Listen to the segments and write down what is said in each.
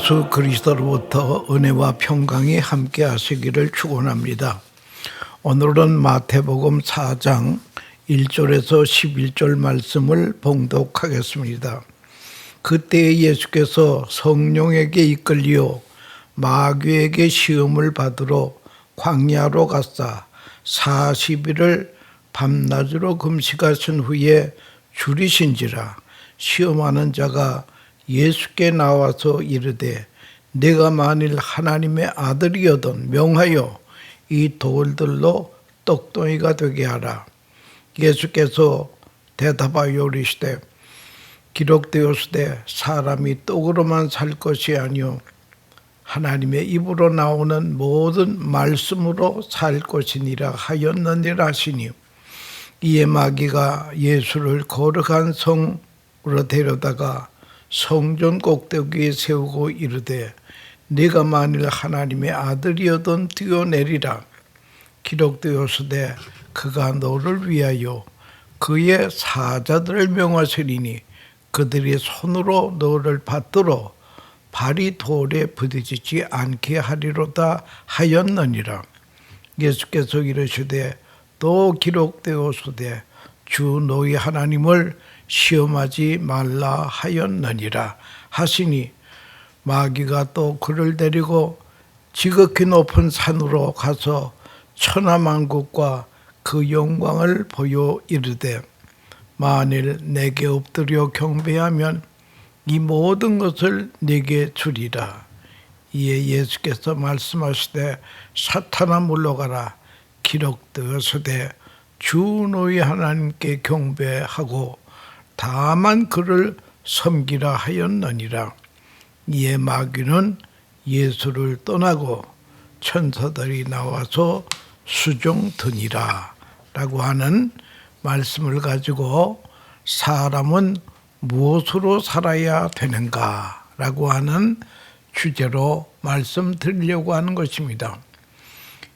예수 그리스도로부터 은혜와 평강이 함께 하시기를 축원합니다. 오늘은 마태복음 4장 1절에서 11절 말씀을 봉독하겠습니다. 그때 예수께서 성령에게 이끌려 마귀에게 시험을 받으러 광야로 갔사 40일을 밤낮으로 금식하신 후에 줄이신지라. 시험하는 자가 예수께 나와서 이르되 내가 만일 하나님의 아들이거든 명하여 이 돌들로 떡덩이가 되게 하라. 예수께서 대답하여 이르시되 기록되었으되 사람이 떡으로만 살 것이 아니요 하나님의 입으로 나오는 모든 말씀으로 살 것이니라 하였느니라 하시니, 이에 마귀가 예수를 거룩한 성으로 데려다가 성전 꼭대기에 세우고 이르되 네가 만일 하나님의 아들이어든 뛰어내리라. 기록되었으되 그가 너를 위하여 그의 사자들을 명하시리니 그들이 손으로 너를 받들어 발이 돌에 부딪히지 않게 하리로다 하였느니라. 예수께서 이르시되 또 기록되었으되 주 너희 하나님을 시험하지 말라 하였느니라 하시니, 마귀가 또 그를 데리고 지극히 높은 산으로 가서 천하만국과 그 영광을 보여 이르되 만일 내게 엎드려 경배하면 이 모든 것을 내게 주리라. 이에 예수께서 말씀하시되 사탄아 물러가라. 기록되었으되 주 너희 하나님께 경배하고 다만 그를 섬기라 하였느니라. 이에 마귀는 예수를 떠나고 천사들이 나와서 수종드니라 라고 하는 말씀을 가지고 사람은 무엇으로 살아야 되는가 라고 하는 주제로 말씀드리려고 하는 것입니다.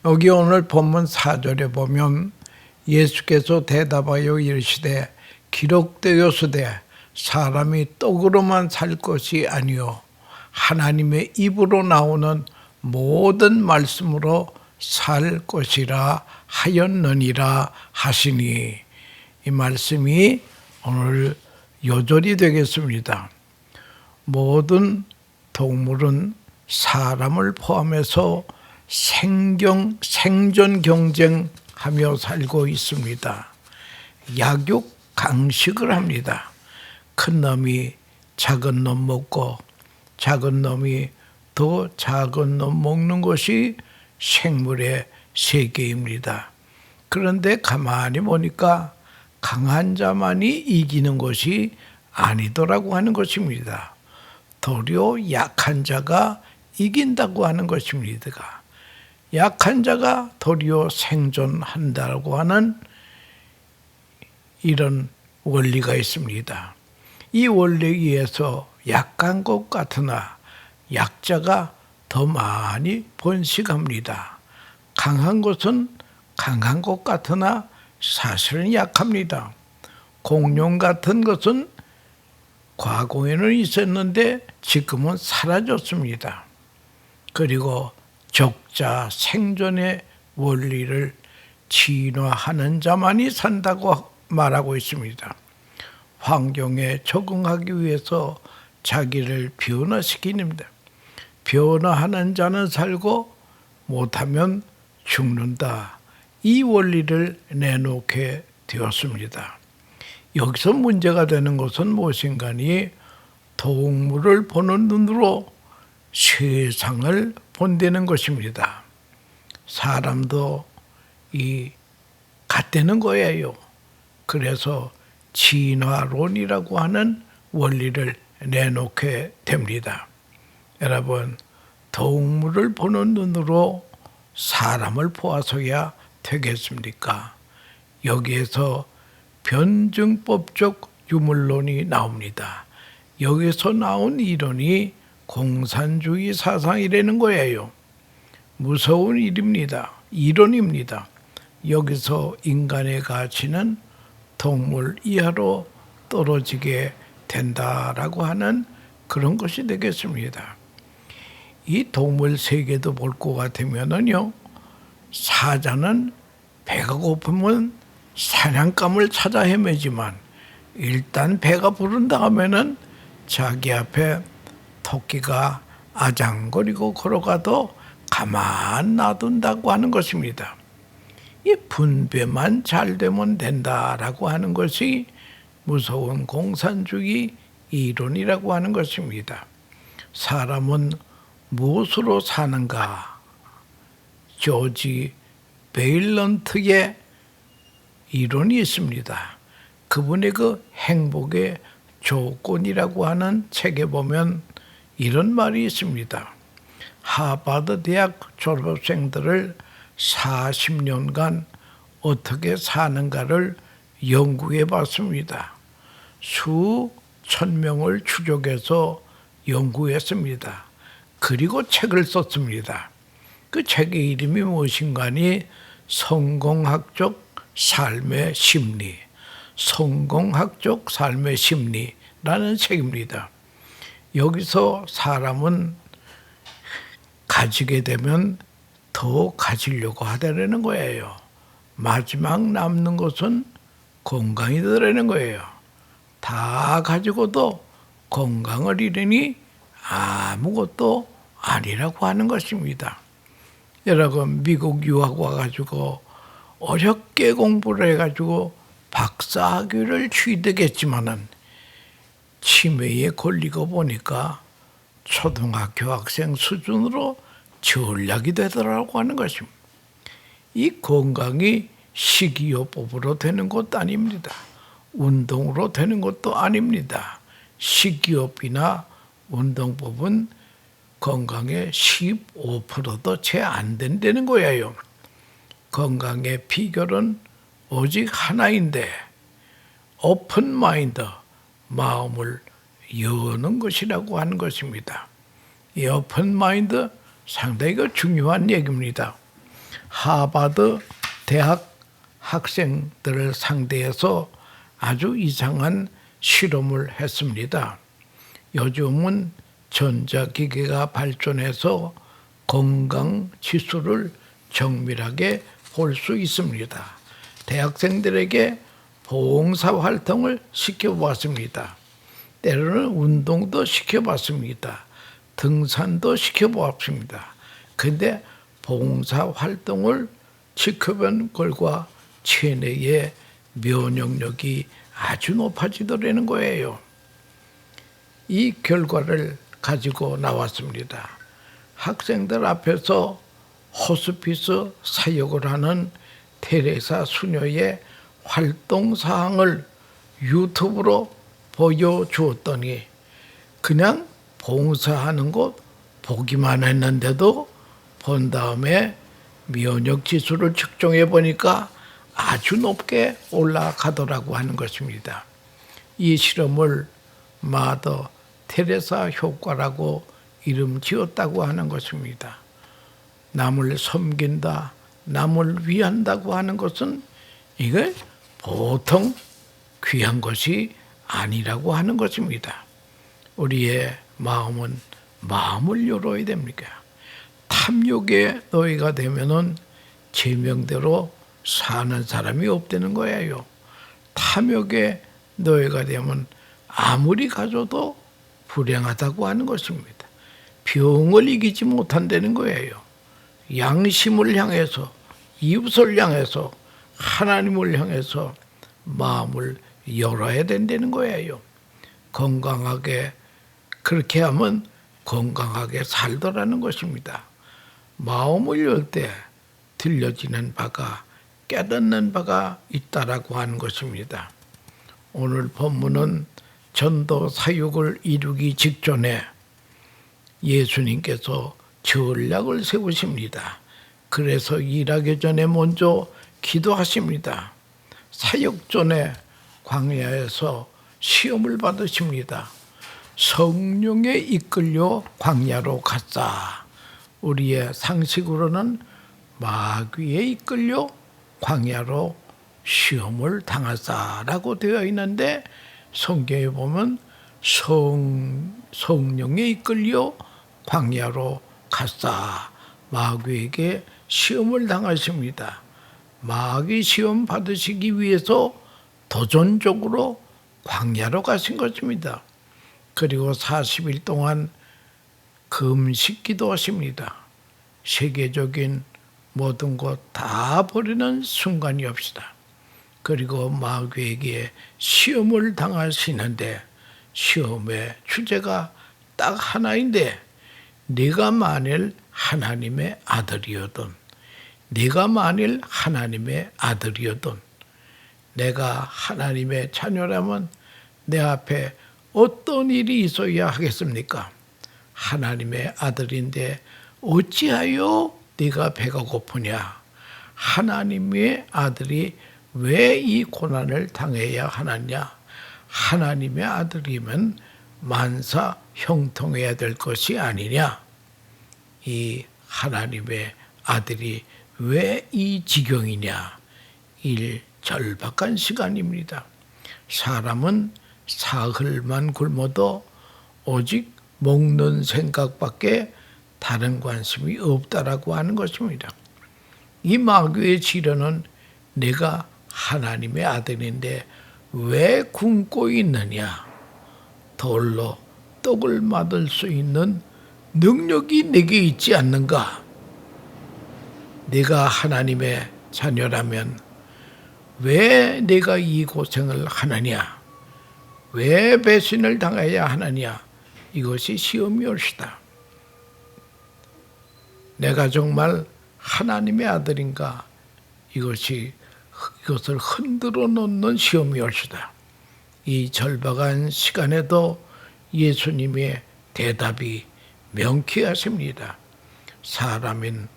여기 오늘 본문 4절에 보면 예수께서 대답하여 이르시되 기록되었으되 사람이 떡으로만 살 것이 아니요 하나님의 입으로 나오는 모든 말씀으로 살 것이라 하였느니라 하시니, 이 말씀이 오늘 요절이 되겠습니다. 모든 동물은 사람을 포함해서 생존 경쟁하며 살고 있습니다. 약육 강식을 합니다. 큰 놈이 작은 놈 먹고 작은 놈이 더 작은 놈 먹는 것이 생물의 세계입니다. 그런데 가만히 보니까 강한 자만이 이기는 것이 아니더라고 하는 것입니다. 도리어 약한 자가 이긴다고 하는 것입니다. 약한 자가 도리어 생존한다고 하는 이런 원리가 있습니다. 이 원리에 의해서 약한 것 같으나 약자가 더 많이 번식합니다. 강한 것은 강한 것 같으나 사실은 약합니다. 공룡 같은 것은 과거에는 있었는데 지금은 사라졌습니다. 그리고 적자 생존의 원리를 진화하는 자만이 산다고 말하고 있습니다. 환경에 적응하기 위해서 자기를 변화시키는데 변화하는 자는 살고 못하면 죽는다. 이 원리를 내놓게 되었습니다. 여기서 문제가 되는 것은 무엇인가니 동물을 보는 눈으로 세상을 본다는 것입니다. 사람도 같다는 거예요. 그래서 진화론이라고 하는 원리를 내놓게 됩니다. 여러분, 동물을 보는 눈으로 사람을 보아서야 되겠습니까? 여기에서 변증법적 유물론이 나옵니다. 여기서 나온 이론이 공산주의 사상이라는 거예요. 무서운 일입니다. 이론입니다. 여기서 인간의 가치는 동물 이하로 떨어지게 된다라고 하는 그런 것이 되겠습니다. 이 동물 세계도 볼 것 같으면은요, 사자는 배가 고프면 사냥감을 찾아 헤매지만 일단 배가 부른다 하면은 자기 앞에 토끼가 아장거리고 걸어가도 가만 놔둔다고 하는 것입니다. 이 분배만 잘 되면 된다라고 하는 것이 무서운 공산주의 이론이라고 하는 것입니다. 사람은 무엇으로 사는가? 조지 베일런트의 이론이 있습니다. 그분의 그 행복의 조건이라고 하는 책에 보면 이런 말이 있습니다. 하버드 대학 졸업생들을 40년간 어떻게 사는가를 연구해 봤습니다. 수천 명을 추적해서 연구했습니다. 그리고 책을 썼습니다. 그 책의 이름이 무엇인가니 성공학적 삶의 심리, 성공학적 삶의 심리라는 책입니다. 여기서 사람은 가지게 되면 더 가지려고 하다라는 거예요. 마지막 남는 것은 건강이더라는 거예요. 다 가지고도 건강을 잃으니 아무것도 아니라고 하는 것입니다. 여러분, 미국 유학 와가지고 어렵게 공부를 해가지고 박사학위를 취득했지만은 치매에 걸리고 보니까 초등학교 학생 수준으로 전락이 되더라고 하는 것입니다. 이 건강이 식이요법으로 되는 것도 아닙니다. 운동으로 되는 것도 아닙니다. 식이요법이나 운동법은 건강의 15%도 채 안 된다는 거예요. 건강의 비결은 오직 하나인데 오픈 마인드, 마음을 여는 것이라고 하는 것입니다. 이 오픈 마인드 상당히 중요한 얘기입니다. 하버드 대학 학생들을 상대해서 아주 이상한 실험을 했습니다. 요즘은 전자기기가 발전해서 건강 지수를 정밀하게 볼 수 있습니다. 대학생들에게 봉사활동을 시켜보았습니다. 때로는 운동도 시켜봤습니다. 등산도 시켜보았습니다. 근데 봉사활동을 지켜본 결과 체내의 면역력이 아주 높아지더라는 거예요. 이 결과를 가지고 나왔습니다. 학생들 앞에서 호스피스 사역을 하는 테레사 수녀의 활동사항을 유튜브로 보여주었더니 그냥 봉사하는 것 보기만 했는데도 본 다음에 면역 지수를 측정해 보니까 아주 높게 올라가더라고 하는 것입니다. 이 실험을 마더 테레사 효과라고 이름 지었다고 하는 것입니다. 남을 섬긴다, 남을 위한다고 하는 것은 이게 보통 귀한 것이 아니라고 하는 것입니다. 우리의 마음은 마음을 열어야 됩니까? 탐욕의 노예가 되면은 제명대로 사는 사람이 없다는 거예요. 탐욕의 노예가 되면 아무리 가져도 불행하다고 하는 것입니다. 병을 이기지 못한다는 거예요. 양심을 향해서, 이웃을 향해서, 하나님을 향해서 마음을 열어야 된다는 거예요. 건강하게 그렇게 하면 건강하게 살더라는 것입니다. 마음을 열 때 들려지는 바가, 깨닫는 바가 있다라고 하는 것입니다. 오늘 본문은 전도 사역을 이루기 직전에 예수님께서 전략을 세우십니다. 그래서 일하기 전에 먼저 기도하십니다. 사역 전에 광야에서 시험을 받으십니다. 성령에 이끌려 광야로 갔다. 우리의 상식으로는 마귀에 이끌려 광야로 시험을 당하사라고 되어 있는데 성경에 보면 성령에 이끌려 광야로 가싸 마귀에게 시험을 당하십니다. 마귀 시험 받으시기 위해서 도전적으로 광야로 가신 것입니다. 그리고 40일 동안 금식 기도하십니다. 세계적인 모든 것 다 버리는 순간이 옵시다. 그리고 마귀에게 시험을 당하시는데 시험의 주제가 딱 하나인데 네가 만일 하나님의 아들이었던 네가 만일 하나님의 아들이었던 내가 하나님의 자녀라면 내 앞에 어떤 일이 있어야 하겠습니까? 하나님의 아들인데 어찌하여 네가 배가 고프냐? 하나님의 아들이 왜 이 고난을 당해야 하느냐? 하나님의 아들이면 만사 형통해야 될 것이 아니냐? 이 하나님의 아들이 왜 이 지경이냐? 절박한 시간입니다. 사람은 사흘만 굶어도 오직 먹는 생각밖에 다른 관심이 없다라고 하는 것입니다. 이 마귀의 지련은 내가 하나님의 아들인데 왜 굶고 있느냐? 돌로 떡을 만들 수 있는 능력이 내게 있지 않는가? 내가 하나님의 자녀라면 왜 내가 이 고생을 하느냐? 왜 배신을 당해야 하느냐? 이것이 시험이 올시다. 내가 정말 하나님의 아들인가? 이것을 흔들어 놓는 시험이 올시다. 이 절박한 시간에도 예수님의 대답이 명쾌하십니다. 사람인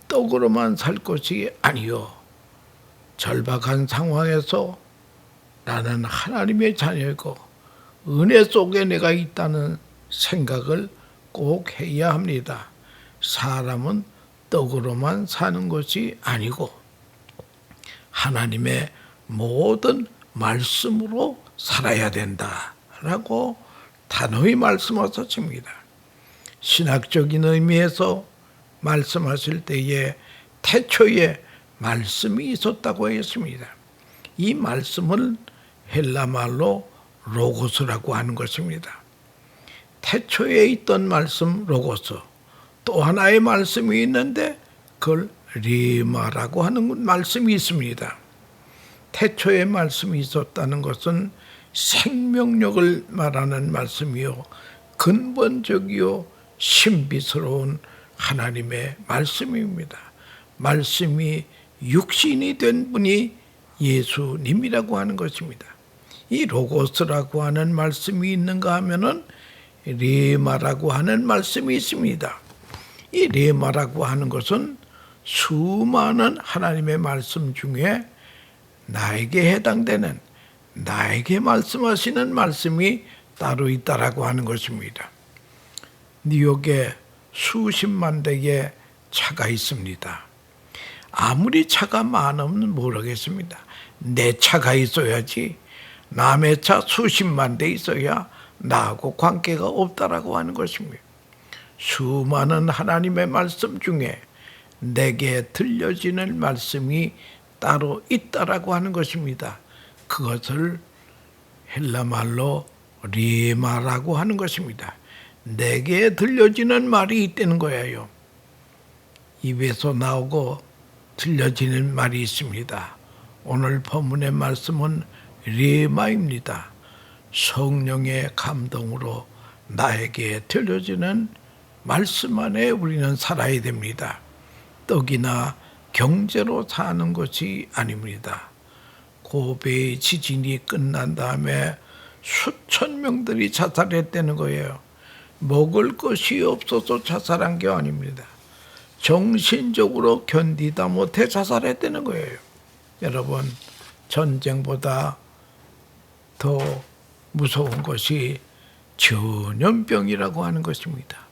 떡으로만 살 것이 아니요. 절박한 상황에서 나는 하나님의 자녀이고 은혜 속에 내가 있다는 생각을 꼭 해야 합니다. 사람은 떡으로만 사는 것이 아니고 하나님의 모든 말씀으로 살아야 된다라고 단호히 말씀하셨습니다. 신학적인 의미에서 말씀하실 때에 태초에 말씀이 있었다고 했습니다. 이 말씀을 헬라말로 로고스라고 하는 것입니다. 태초에 있던 말씀 로고스, 또 하나의 말씀이 있는데 그걸 리마라고 하는 말씀이 있습니다. 태초에 말씀이 있었다는 것은 생명력을 말하는 말씀이요, 근본적이요 신비스러운 하나님의 말씀입니다. 말씀이 육신이 된 분이 예수님이라고 하는 것입니다. 이 로고스라고 하는 말씀이 있는가 하면은 레마라고 하는 말씀이 있습니다. 이 레마라고 하는 것은 수많은 하나님의 말씀 중에 나에게 해당되는, 나에게 말씀하시는 말씀이 따로 있다라고 하는 것입니다. 뉴욕에 수십만 대의 차가 있습니다. 아무리 차가 많으면 모르겠습니다. 내 차가 있어야지, 남의 차 수십만 대 있어야 나하고 관계가 없다라고 하는 것입니다. 수많은 하나님의 말씀 중에 내게 들려지는 말씀이 따로 있다라고 하는 것입니다. 그것을 헬라말로 리마라고 하는 것입니다. 내게 들려지는 말이 있다는 거예요. 입에서 나오고 들려지는 말이 있습니다. 오늘 본문의 말씀은 리마입니다. 성령의 감동으로 나에게 들려지는 말씀 안에 우리는 살아야 됩니다. 떡이나 경제로 사는 것이 아닙니다. 고베의 지진이 끝난 다음에 수천 명들이 자살했다는 거예요. 먹을 것이 없어서 자살한 게 아닙니다. 정신적으로 견디다 못해 자살했다는 거예요. 여러분, 전쟁보다 더 무서운 것이 전염병이라고 하는 것입니다.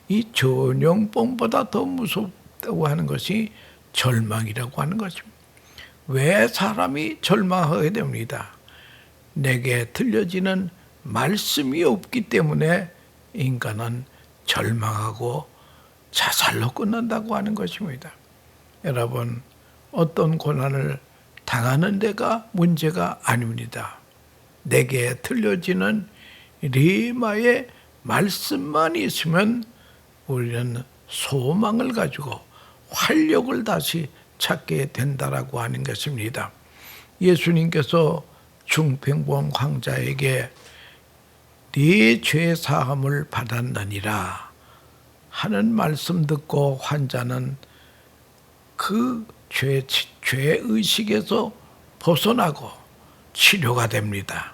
이 전염병보다 더 무섭다고 하는 것이 절망이라고 하는 것입니다. 왜 사람이 절망하게 됩니다? 내게 들려지는 말씀이 없기 때문에 인간은 절망하고 자살로 끝난다고 하는 것입니다. 여러분, 어떤 고난을 당하는 데가 문제가 아닙니다. 내게 들려지는 리마의 말씀만 있으면 우리는 소망을 가지고 활력을 다시 찾게 된다라고 하는 것입니다. 예수님께서 중풍병 환자에게 네 죄 사함을 받았느니라 하는 말씀 듣고 환자는 그 죄의식에서 벗어나고 치료가 됩니다.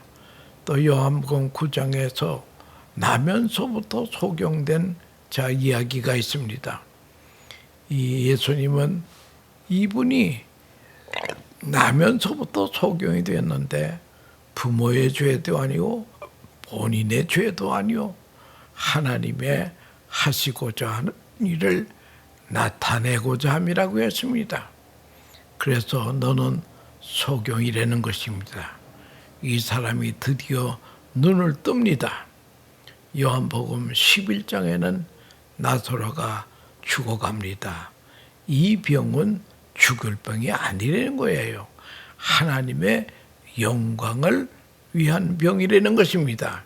또 요한복음 9장에서 나면서부터 소경된 자 이야기가 있습니다. 이 예수님은 이분이 나면서부터 소경이 되었는데 부모의 죄도 아니고 본인의 죄도 아니요 하나님의 하시고자 하는 일을 나타내고자 함이라고 했습니다. 그래서 너는 소경이라는 것입니다. 이 사람이 드디어 눈을 뜹니다. 요한복음 11장에는 나사로가 죽어갑니다. 이 병은 죽을 병이 아니라는 거예요. 하나님의 영광을 위한 병이라는 것입니다.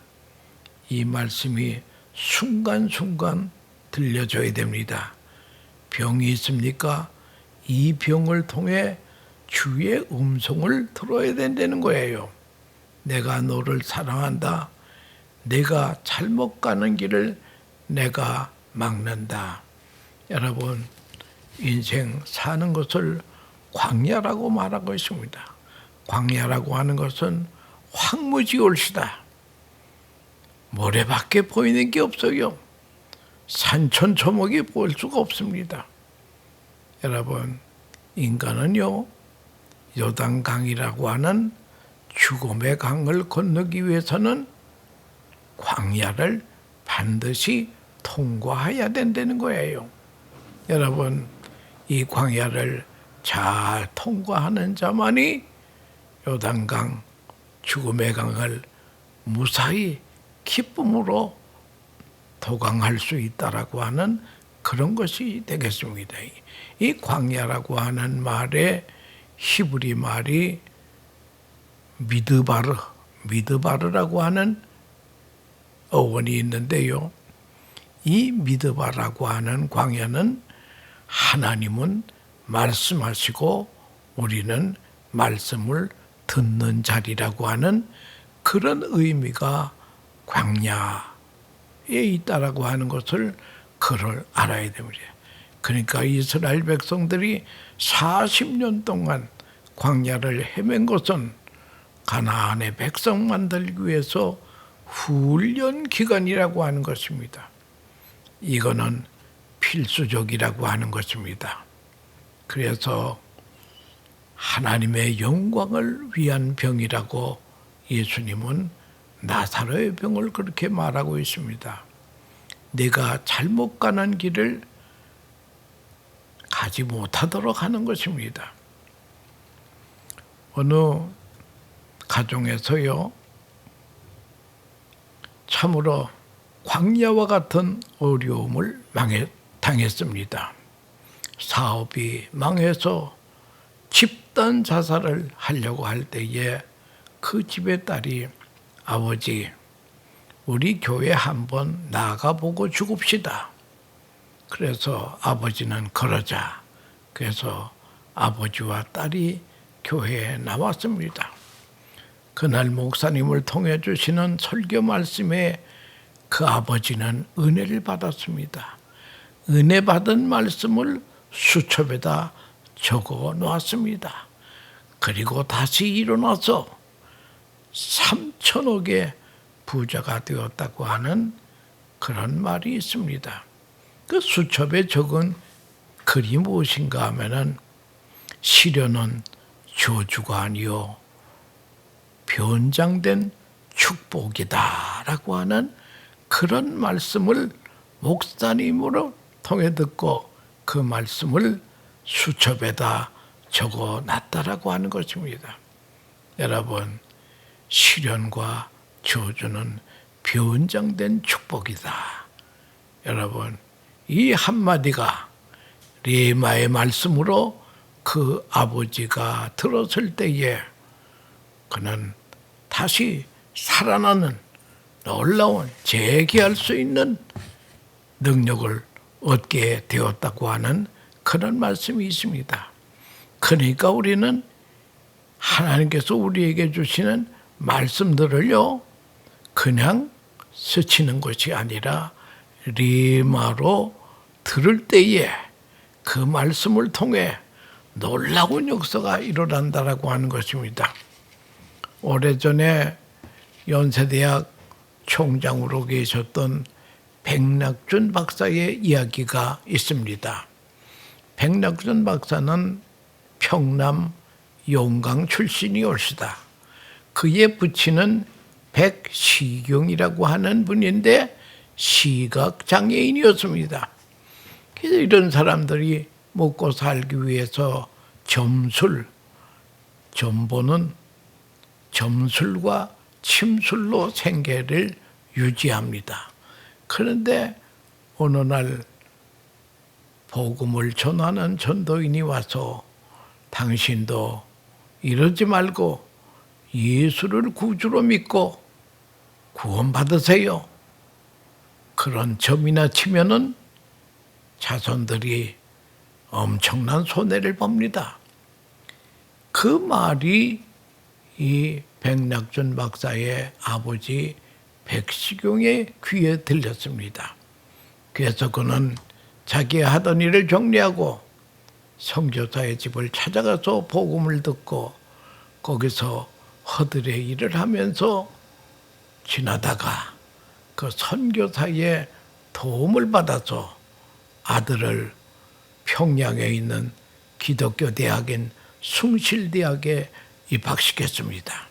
이 말씀이 순간순간 들려줘야 됩니다. 병이 있습니까? 이 병을 통해 주의 음성을 들어야 된다는 거예요. 내가 너를 사랑한다. 내가 잘못 가는 길을 내가 막는다. 여러분, 인생 사는 것을 광야라고 말하고 있습니다. 광야라고 하는 것은 황무지올시다. 모래밖에 보이는 게 없어요. 산천초목이 보일 수가 없습니다. 여러분, 인간은요, 요단강이라고 하는 죽음의 강을 건너기 위해서는 광야를 반드시 통과해야 된다는 거예요. 여러분, 이 광야를 잘 통과하는 자만이 요단강, 죽음의 강을 무사히 기쁨으로 도강할 수 있다라고 하는 그런 것이 되겠습니다. 이 광야라고 하는 말의 히브리 말이 미드바르라고 하는 어원이 있는데요. 이 미드바라고 하는 광야는 하나님은 말씀하시고 우리는 말씀을 듣는 자리라고 하는 그런 의미가 광야에 있다라고 하는 것을 그걸 알아야 됩니다. 그러니까 이스라엘 백성들이 40년 동안 광야를 헤맨 것은 가나안의 백성 만들기 위해서 훈련 기간이라고 하는 것입니다. 이거는 필수적이라고 하는 것입니다. 그래서 하나님의 영광을 위한 병이라고 예수님은 나사로의 병을 그렇게 말하고 있습니다. 내가 잘못 가는 길을 가지 못하도록 하는 것입니다. 어느 가정에서요, 참으로 광야와 같은 어려움을 당했습니다. 사업이 망해서 집단 자살을 하려고 할 때에 그 집의 딸이 아버지, 우리 교회 한번 나가보고 죽읍시다. 그래서 아버지는 그러자. 그래서 아버지와 딸이 교회에 나왔습니다. 그날 목사님을 통해 주시는 설교 말씀에 그 아버지는 은혜를 받았습니다. 은혜 받은 말씀을 수첩에다 적어 놓았습니다. 그리고 다시 일어나서 3천억의 부자가 되었다고 하는 그런 말이 있습니다. 그 수첩에 적은 글이 무엇인가 하면은 시련은 저주가 아니요 변장된 축복이다라고 하는 그런 말씀을 목사님으로 통해 듣고 그 말씀을 수첩에다 적어 놨다라고 하는 것입니다. 여러분, 시련과 저주는 변장된 축복이다. 여러분, 이 한마디가 레마의 말씀으로 그 아버지가 들었을 때에 그는 다시 살아나는 놀라운 재기할 수 있는 능력을 얻게 되었다고 하는 그런 말씀이 있습니다. 그러니까 우리는 하나님께서 우리에게 주시는 말씀들을요, 그냥 스치는 것이 아니라 리마로 들을 때에 그 말씀을 통해 놀라운 역사가 일어난다라고 하는 것입니다. 오래전에 연세대학 총장으로 계셨던 백낙준 박사의 이야기가 있습니다. 백낙준 박사는 평남 용강 출신이올시다. 그의 부친은 백시경이라고 하는 분인데 시각장애인이었습니다. 그래서 이런 사람들이 먹고 살기 위해서 점보는 점술과 침술로 생계를 유지합니다. 그런데 어느 날 복음을 전하는 전도인이 와서 당신도 이러지 말고 예수를 구주로 믿고 구원받으세요. 그런 점이나 치면은 자손들이 엄청난 손해를 봅니다. 그 말이 이 백낙준 박사의 아버지 백시경의 귀에 들렸습니다. 그래서 그는 자기 하던 일을 정리하고 선교사의 집을 찾아가서 복음을 듣고 거기서 허들의 일을 하면서 지나다가 그 선교사의 도움을 받아서 아들을 평양에 있는 기독교 대학인 숭실대학에 입학시켰습니다.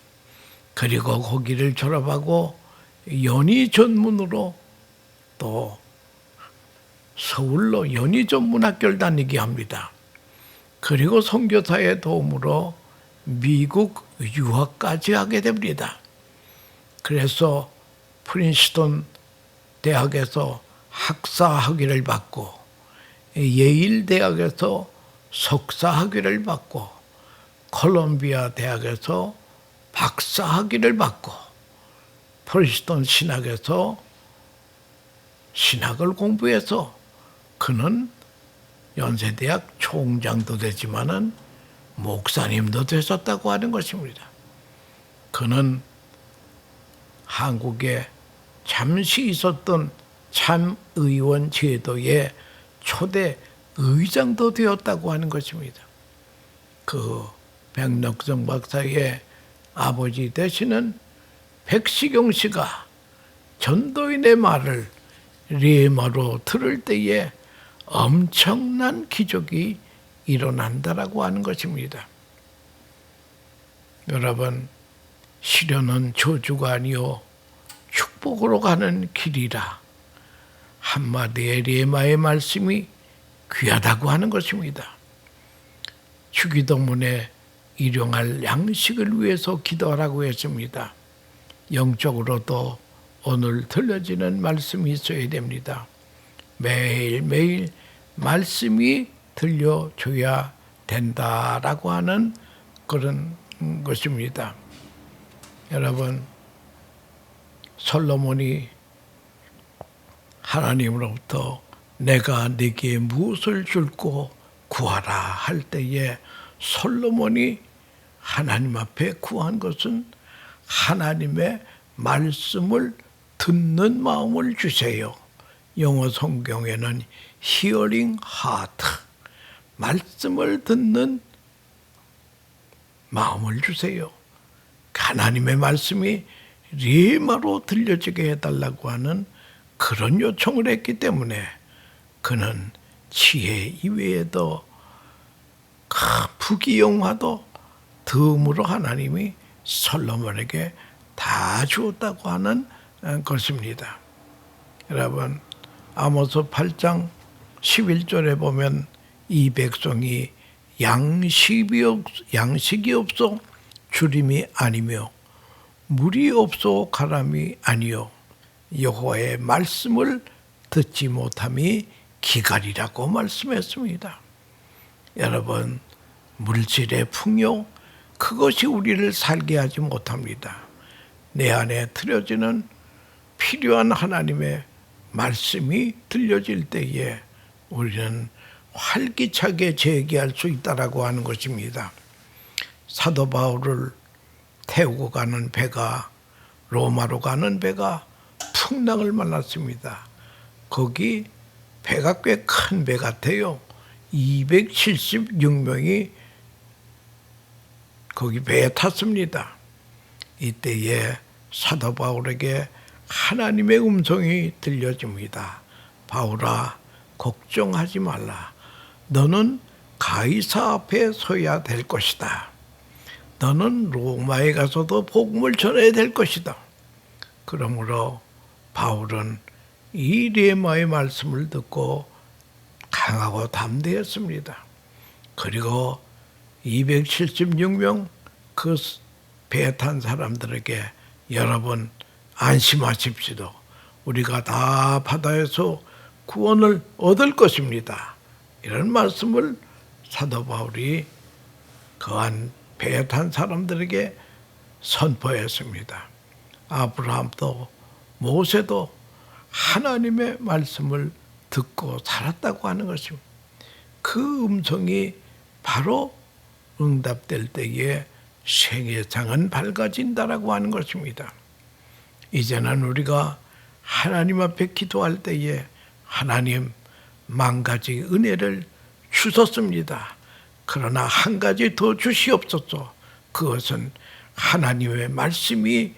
그리고 거기를 졸업하고 연희 전문으로 또 서울로 연희 전문학교를 다니게 합니다. 그리고 선교사의 도움으로 미국 유학까지 하게 됩니다. 그래서 프린스턴 대학에서 학사 학위를 받고 예일 대학에서 석사 학위를 받고 콜롬비아 대학에서 박사 학위를 받고 프린스턴 신학에서 신학을 공부해서 그는 연세대학 총장도 되지만은 목사님도 되셨다고 하는 것입니다. 그는 한국에 잠시 있었던 참의원 제도의 초대 의장도 되었다고 하는 것입니다. 그 백낙준 박사의 아버지 되시는 백시경 씨가 전도인의 말을 레마로 들을 때에 엄청난 기적이 일어난다라고 하는 것입니다. 여러분, 시련은 저주가 아니요 축복으로 가는 길이라 한마디의 레마의 말씀이 귀하다고 하는 것입니다. 주기도문에 일용할 양식을 위해서 기도하라고 했습니다. 영적으로도 오늘 들려지는 말씀이 있어야 됩니다. 매일매일 말씀이 들려줘야 된다라고 하는 그런 것입니다. 여러분, 솔로몬이 하나님으로부터 내가 네게 무엇을 줄고 구하라 할 때에 솔로몬이 하나님 앞에 구한 것은 하나님의 말씀을 듣는 마음을 주세요. 영어 성경에는 hearing heart, 말씀을 듣는 마음을 주세요. 하나님의 말씀이 레마로 들려지게 해달라고 하는 그런 요청을 했기 때문에 그는 지혜 이외에도 부귀영화도 덤으로 하나님이 솔로몬에게 다 주었다고 하는 것입니다. 여러분, 아모스 8장 11절에 보면 이 백성이 양식이 없어 주림이 아니며 물이 없어 가람이 아니요 여호와의 말씀을 듣지 못함이 기갈이라고 말씀했습니다. 여러분, 물질의 풍요, 그것이 우리를 살게 하지 못합니다. 내 안에 들려지는 필요한 하나님의 말씀이 들려질 때에 우리는 활기차게 제기할 수 있다라고 하는 것입니다. 사도 바울을 태우고 가는 배가, 로마로 가는 배가 풍랑을 만났습니다. 거기 배가 꽤 큰 배 같아요. 276명이 거기 배에 탔습니다. 이때에 사도 바울에게 하나님의 음성이 들려집니다. 바울아, 걱정하지 말라. 너는 가이사 앞에 서야 될 것이다. 너는 로마에 가서도 복음을 전해야 될 것이다. 그러므로 바울은 이 레마의 말씀을 듣고 강하고 담대했습니다. 그리고 276명 그 배에 탄 사람들에게 여러분 안심하십시오. 우리가 다 바다에서 구원을 얻을 것입니다. 이런 말씀을 사도 바울이 그한 배에 탄 사람들에게 선포했습니다. 아브라함도 모세도 하나님의 말씀을 듣고 살았다고 하는 것입니다. 그 음성이 바로 응답될 때에 생애장은 밝아진다라고 하는 것입니다. 이제는 우리가 하나님 앞에 기도할 때에 하나님 만 가지 은혜를 주셨습니다. 그러나 한 가지 더 주시옵소서. 그것은 하나님의 말씀이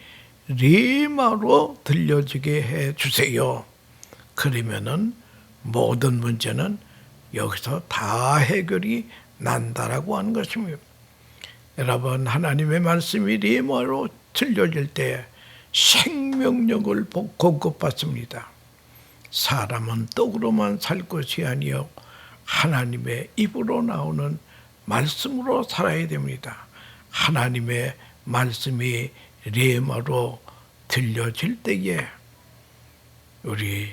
레마로 들려지게 해 주세요. 그러면은 모든 문제는 여기서 다 해결이 난다라고 하는 것입니다. 여러분, 하나님의 말씀이 레마로 들려질 때 생명력을 공급받습니다. 사람은 떡으로만 살 것이 아니요 하나님의 입으로 나오는 말씀으로 살아야 됩니다. 하나님의 말씀이 레마로 들려질 때에 우리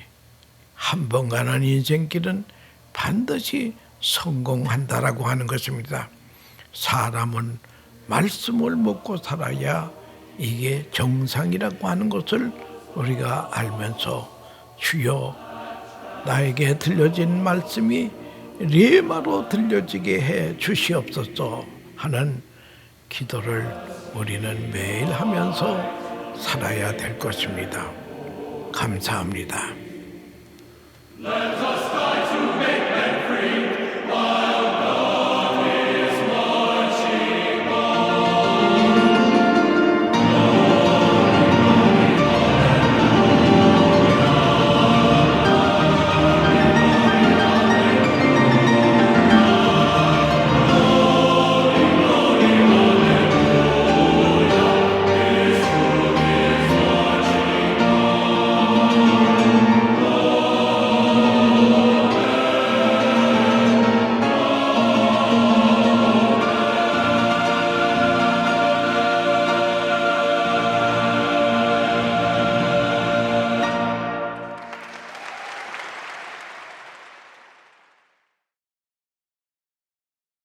한 번 가는 인생길은 반드시 성공한다라고 하는 것입니다. 사람은 말씀을 먹고 살아야 이게 정상이라고 하는 것을 우리가 알면서 주여 나에게 들려진 말씀이 레마로 들려지게 해 주시옵소서 하는 기도를 우리는 매일 하면서 살아야 될 것입니다. 감사합니다. Let us